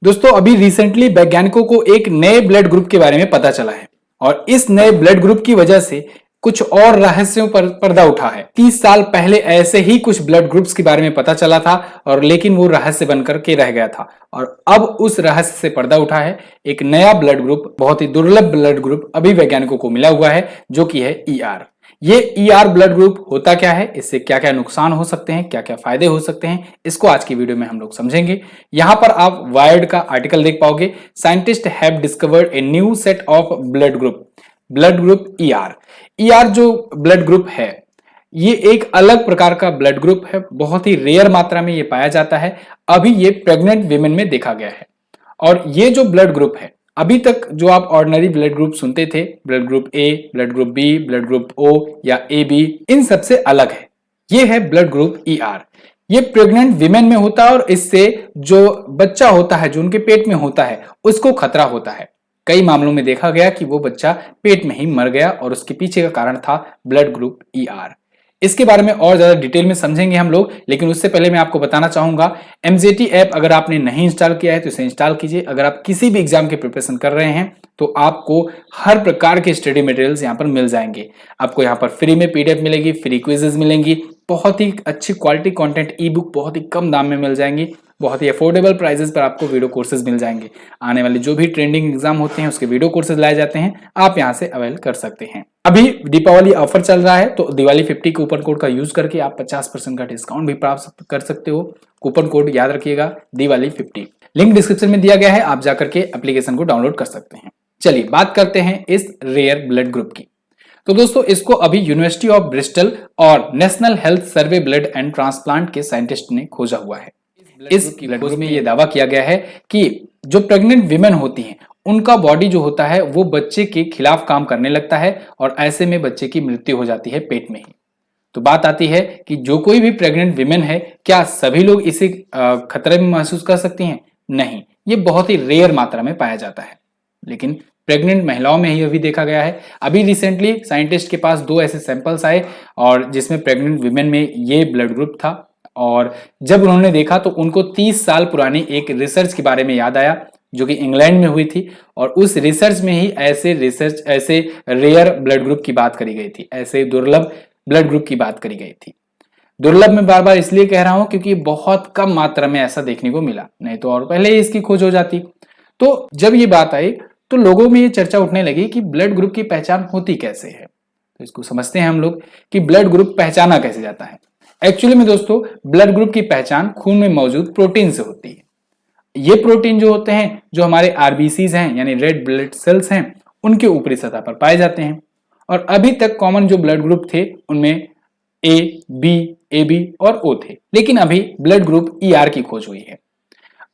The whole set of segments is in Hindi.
दोस्तों अभी रिसेंटली वैज्ञानिकों को एक नए ब्लड ग्रुप के बारे में पता चला है और इस नए ब्लड ग्रुप की वजह से कुछ और रहस्यों पर पर्दा उठा है। 30 साल पहले ऐसे ही कुछ ब्लड ग्रुप्स के बारे में पता चला था और लेकिन वो रहस्य बनकर के रह गया था और अब उस रहस्य से पर्दा उठा है। एक नया ब्लड ग्रुप, बहुत ही दुर्लभ ब्लड ग्रुप अभी वैज्ञानिकों को मिला हुआ है जो कि है ER। ये ER ब्लड ग्रुप होता क्या है, इससे क्या क्या नुकसान हो सकते हैं, क्या क्या फायदे हो सकते हैं, इसको आज की वीडियो में हम लोग समझेंगे। यहां पर आप वायर्ड का आर्टिकल देख पाओगे, scientist have discovered a new set of blood group ER। ER जो ब्लड ग्रुप है ये एक अलग प्रकार का ब्लड ग्रुप है, बहुत ही रेयर मात्रा में ये पाया जाता है। अभी ये प्रेग्नेंट विमेन में देखा गया है और ये जो ब्लड ग्रुप है, अभी तक जो आप ऑर्डिनरी ब्लड ग्रुप सुनते थे, blood group A, blood group B, blood group O या AB, इन सबसे अलग है। ये है ब्लड ग्रुप ER। ये प्रेग्नेंट विमेन में होता है और इससे जो बच्चा होता है, जो उनके पेट में होता है, उसको खतरा होता है। कई मामलों में देखा गया कि वो बच्चा पेट में ही मर गया और उसके पीछे का कारण था ब्लड ग्रुप ER। इसके बारे में और ज्यादा डिटेल में समझेंगे हम लोग, लेकिन उससे पहले मैं आपको बताना चाहूंगा, MZT ऐप अगर आपने नहीं इंस्टॉल किया है तो इसे इंस्टॉल कीजिए। अगर आप किसी भी एग्जाम की प्रिपरेशन कर रहे हैं तो आपको हर प्रकार के स्टडी मटेरियल्स यहाँ पर मिल जाएंगे। आपको यहाँ पर फ्री में PDF मिलेगी, फ्री क्विजेज मिलेंगी, बहुत ही अच्छी क्वालिटी कंटेंट ई बुक बहुत ही कम दाम में मिल जाएंगी, बहुत ही अफोर्डेबल प्राइसेस पर आपको वीडियो कोर्सेज मिल जाएंगे। आने वाले जो भी ट्रेंडिंग एग्जाम होते हैं उसके वीडियो कोर्सेज लाए जाते हैं, आप यहाँ से अवेल कर सकते हैं। अभी दीपावली ऑफर चल रहा है तो दिवाली 50 कूपन कोड का यूज करके आप 50% का डिस्काउंट भी प्राप्त कर सकते हो। कूपन कोड याद रखिएगा, दिवाली 50। लिंक डिस्क्रिप्शन में दिया गया है, आप जाकर के एप्लीकेशन को डाउनलोड कर सकते हैं। चलिए बात करते हैं इस रेयर ब्लड ग्रुप की। तो दोस्तों इसको अभी यूनिवर्सिटी ऑफ ब्रिस्टल और national health survey blood and transplant के साइंटिस्ट ने खोजा हुआ है। इस ब्लड ग्रुप में यह दावा किया गया है कि जो प्रेग्नेंट विमेन होती हैं उनका बॉडी जो होता है वो बच्चे के खिलाफ काम करने लगता है और ऐसे में बच्चे की मृत्यु हो जाती है पेट में ही। तो बात आती है कि जो कोई भी प्रेग्नेंट विमेन है, क्या सभी लोग इसे खतरे में महसूस कर सकती हैं? नहीं, ये बहुत ही रेयर मात्रा में पाया जाता है, लेकिन प्रेग्नेंट महिलाओं में ही अभी देखा गया है। अभी रिसेंटली साइंटिस्ट के पास 2 ऐसे सैंपल्स आए और जिसमें प्रेग्नेंट विमेन में ये ब्लड ग्रुप था और जब उन्होंने देखा तो उनको 30 साल पुरानी एक रिसर्च के बारे में याद आया जो कि इंग्लैंड में हुई थी और उस रिसर्च में ही ऐसे रेयर ब्लड ग्रुप की बात करी गई थी, ऐसे दुर्लभ ब्लड ग्रुप की बात करी गई थी। दुर्लभ में बार बार इसलिए कह रहा हूं क्योंकि बहुत कम मात्रा में ऐसा देखने को मिला, नहीं तो और पहले ही इसकी खोज हो जाती। तो जब ये बात आई तो लोगों में ये चर्चा उठने लगी कि ब्लड ग्रुप की पहचान होती कैसे है। तो इसको समझते हैं हम लोग कि ब्लड ग्रुप पहचाना कैसे जाता है। एक्चुअली में दोस्तों ब्लड ग्रुप की पहचान खून में मौजूद प्रोटीन से होती है। ये प्रोटीन जो होते हैं, जो हमारे RBCs हैं यानी रेड ब्लड सेल्स हैं, उनके ऊपरी सतह पर पाए जाते हैं और अभी तक कॉमन जो ब्लड ग्रुप थे उनमें A, B, AB और O थे, लेकिन अभी ब्लड ग्रुप ER की खोज हुई है।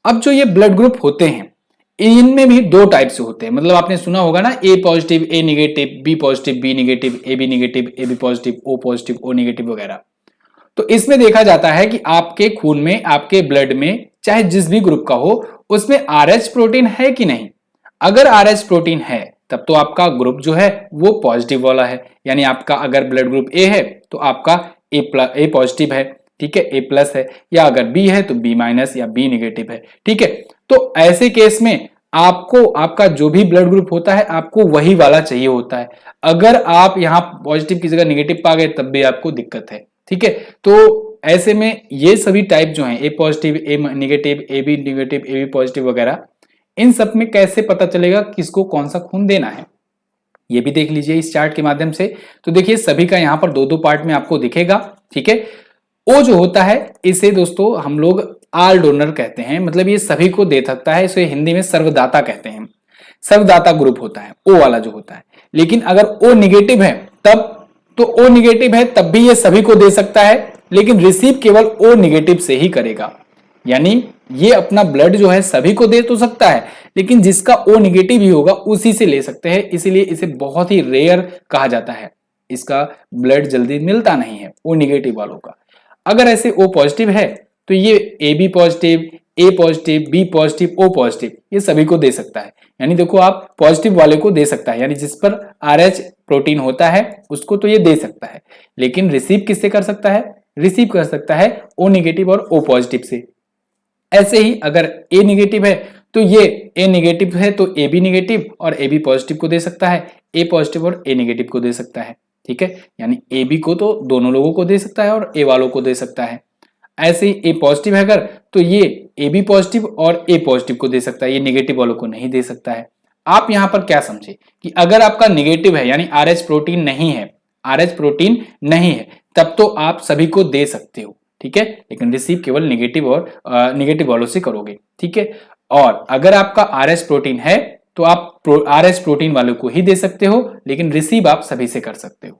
अब जो ये ब्लड ग्रुप होते हैं इनमें भी 2 टाइप से होते हैं, मतलब आपने सुना होगा ना, A positive, A negative, B positive, B negative, AB negative, AB positive, O positive, O negative वगैरह। तो इसमें देखा जाता है कि आपके खून में, आपके ब्लड में, चाहे जिस भी ग्रुप का हो, उसमें RH प्रोटीन है कि नहीं। अगर RH प्रोटीन है तब तो आपका ग्रुप जो है वो पॉजिटिव वाला है, यानी आपका अगर ब्लड ग्रुप A है तो आपका A पॉजिटिव है, ठीक है, A+ है, या अगर B है तो B- या B निगेटिव है, ठीक है। तो ऐसे केस में आपको आपका जो भी ब्लड ग्रुप होता है आपको वही वाला चाहिए होता है। अगर आप यहाँ पॉजिटिव की जगह निगेटिव पा गए तब भी आपको दिक्कत है, ठीक है। तो ऐसे में ये सभी टाइप जो हैं, A positive, A negative, AB negative, AB positive वगैरह, इन सब में कैसे पता चलेगा किसको कौन सा खून देना है, ये भी देख लीजिए इस चार्ट के माध्यम से। तो देखिए सभी का यहाँ पर 2-2 पार्ट में आपको दिखेगा, ठीक है। O जो होता है इसे दोस्तों हम लोग ऑल डोनर कहते हैं, मतलब ये सभी को दे सकता है, इसे हिंदी में सर्वदाता कहते हैं। सर्वदाता ग्रुप होता है O वाला जो होता है। लेकिन अगर O निगेटिव है तब भी ये सभी को दे सकता है, लेकिन रिसीव केवल O निगेटिव से ही करेगा। यानी ये अपना ब्लड जो है सभी को दे तो सकता है, लेकिन जिसका O निगेटिव ही होगा उसी से ले सकते हैं, इसीलिए इसे बहुत ही रेयर कहा जाता है। इसका ब्लड जल्दी मिलता नहीं है O निगेटिव वालों का। अगर ऐसे O पॉजिटिव है तो ये AB positive, A positive, B positive, O positive ये सभी को दे सकता है। यानी देखो आप पॉजिटिव वाले को दे सकता है, यानी जिस पर RH प्रोटीन होता है उसको तो ये दे सकता है, लेकिन रिसीव किससे कर सकता है? रिसीव कर सकता है O निगेटिव और O पॉजिटिव से। ऐसे ही अगर A निगेटिव है तो ये ए नेगेटिव है तो ए बी नेगेटिव और ए बी पॉजिटिव को दे सकता है, ए पॉजिटिव और ए नेगेटिव को दे सकता है। ठीक है, यानी ए बी को तो दोनों लोगों को दे सकता है और ए वालों को दे सकता है। ऐसे ही ए पॉजिटिव है अगर, तो ये ए बी पॉजिटिव और ए पॉजिटिव को दे सकता है, ये नेगेटिव वालों को नहीं दे सकता है। आप यहां पर क्या समझे कि अगर आपका नेगेटिव है यानी आर एच प्रोटीन नहीं है, आर एच प्रोटीन नहीं है, तब तो आप सभी को दे सकते हो। ठीक है, लेकिन रिसीव केवल नेगेटिव और नेगेटिव वालों से करोगे। ठीक है, और अगर आपका आर एच प्रोटीन है तो आप आर एच प्रोटीन वालों को ही दे सकते हो, लेकिन रिसीव आप सभी से कर सकते हो।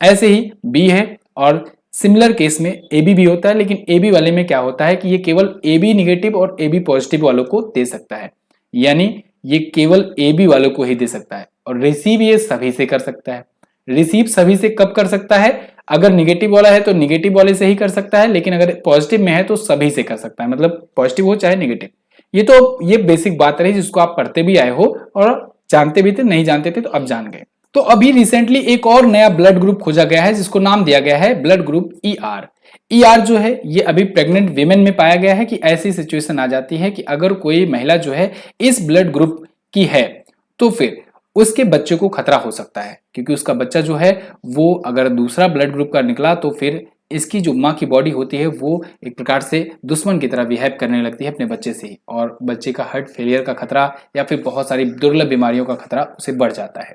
ऐसे ही बी है और सिमिलर केस में ए बी भी होता है, लेकिन ए बी वाले में क्या होता है कि ये केवल ए बी निगेटिव और ए बी पॉजिटिव वालों को दे सकता है, यानी ये केवल ए बी वालों को ही दे सकता है, और रिसीव ये सभी से कर सकता है। रिसीव सभी से कब कर सकता है? अगर निगेटिव वाला है तो निगेटिव वाले से ही कर सकता है, लेकिन अगर पॉजिटिव में है तो सभी से कर सकता है, मतलब पॉजिटिव हो चाहे निगेटिव। ये बेसिक बात रही जिसको आप पढ़ते भी आए हो और जानते भी थे, नहीं जानते थे तो अब जान गए। तो अभी रिसेंटली एक और नया ब्लड ग्रुप खोजा गया है जिसको नाम दिया गया है blood group E R. E R जो है ये अभी प्रेग्नेंट वीमेन में पाया गया है कि ऐसी सिचुएशन आ जाती है कि अगर कोई महिला जो है इस ब्लड ग्रुप की है तो फिर उसके बच्चे को खतरा हो सकता है, क्योंकि उसका बच्चा जो है वो अगर दूसरा ब्लड ग्रुप का निकला तो फिर इसकी जो माँ की बॉडी होती है वो एक प्रकार से दुश्मन की तरह बिहेव करने लगती है अपने बच्चे से ही, और बच्चे का हार्ट फेलियर का खतरा या फिर बहुत सारी दुर्लभ बीमारियों का खतरा उसे बढ़ जाता है।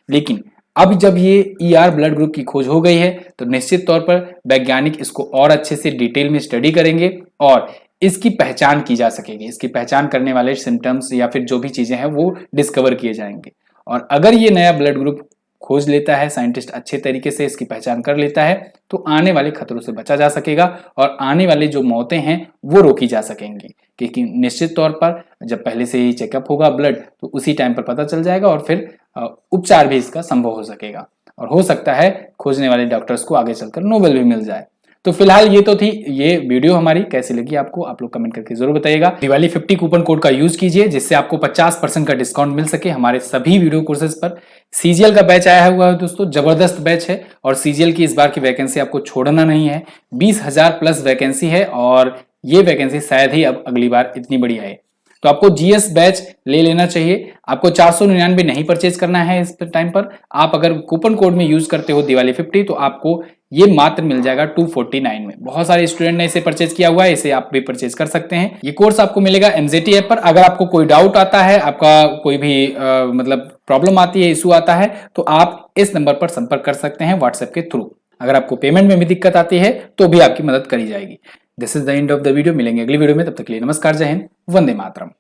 लेकिन अब जब ये ई आर ब्लड ग्रुप की खोज हो गई है तो निश्चित तौर पर वैज्ञानिक इसको और अच्छे से डिटेल में स्टडी करेंगे और इसकी पहचान की जा सकेगी। इसकी पहचान करने वाले सिम्टम्स या फिर जो भी चीजें हैं वो डिस्कवर किए जाएंगे, और अगर ये नया ब्लड ग्रुप खोज लेता है, साइंटिस्ट अच्छे तरीके से इसकी पहचान कर लेता है, तो आने वाले खतरों से बचा जा सकेगा और आने वाली जो मौतें हैं वो रोकी जा सकेंगी। क्योंकि निश्चित तौर पर जब पहले से ही चेकअप होगा ब्लड तो उसी टाइम पर पता चल जाएगा और फिर उपचार भी इसका संभव हो सकेगा, और हो सकता है खोजने वाले डॉक्टर्स को आगे चलकर नोबेल भी मिल जाए। तो फिलहाल ये तो थी ये वीडियो हमारी, कैसी लगी आपको आप लोग कमेंट करके जरूर बताइएगा। दिवाली 50 कूपन कोड का यूज कीजिए जिससे आपको 50% का डिस्काउंट मिल सके हमारे सभी वीडियो कोर्सेज पर। सीजीएल का बैच आया हुआ है दोस्तों, जबरदस्त बैच है, और सीजीएल की इस बार की वैकेंसी आपको छोड़ना नहीं है। 20,000 प्लस वैकेंसी है और ये वैकेंसी शायद ही अब अगली बार इतनी बड़ी आए, तो आपको जीएस बैच ले लेना चाहिए। आपको 499 नहीं परचेज करना है इस टाइम पर। आप अगर कूपन कोड में यूज करते हो दिवाली 50 तो आपको ये मात्र मिल जाएगा 249 में। बहुत सारे स्टूडेंट ने इसे परचेज किया हुआ है, इसे आप भी परचेज कर सकते हैं। ये कोर्स आपको मिलेगा एमजेटी ऐप पर। अगर आपको कोई डाउट आता है, आपका कोई भी मतलब प्रॉब्लम आती है, इशू आता है, तो आप इस नंबर पर संपर्क कर सकते हैं व्हाट्सएप के थ्रू। अगर आपको पेमेंट में भी दिक्कत आती है तो भी आपकी मदद करी जाएगी। This is the end of the video. मिलेंगे अगली वीडियो में, तब तक के लिए नमस्कार, जय हिंद, वंदे मातरम।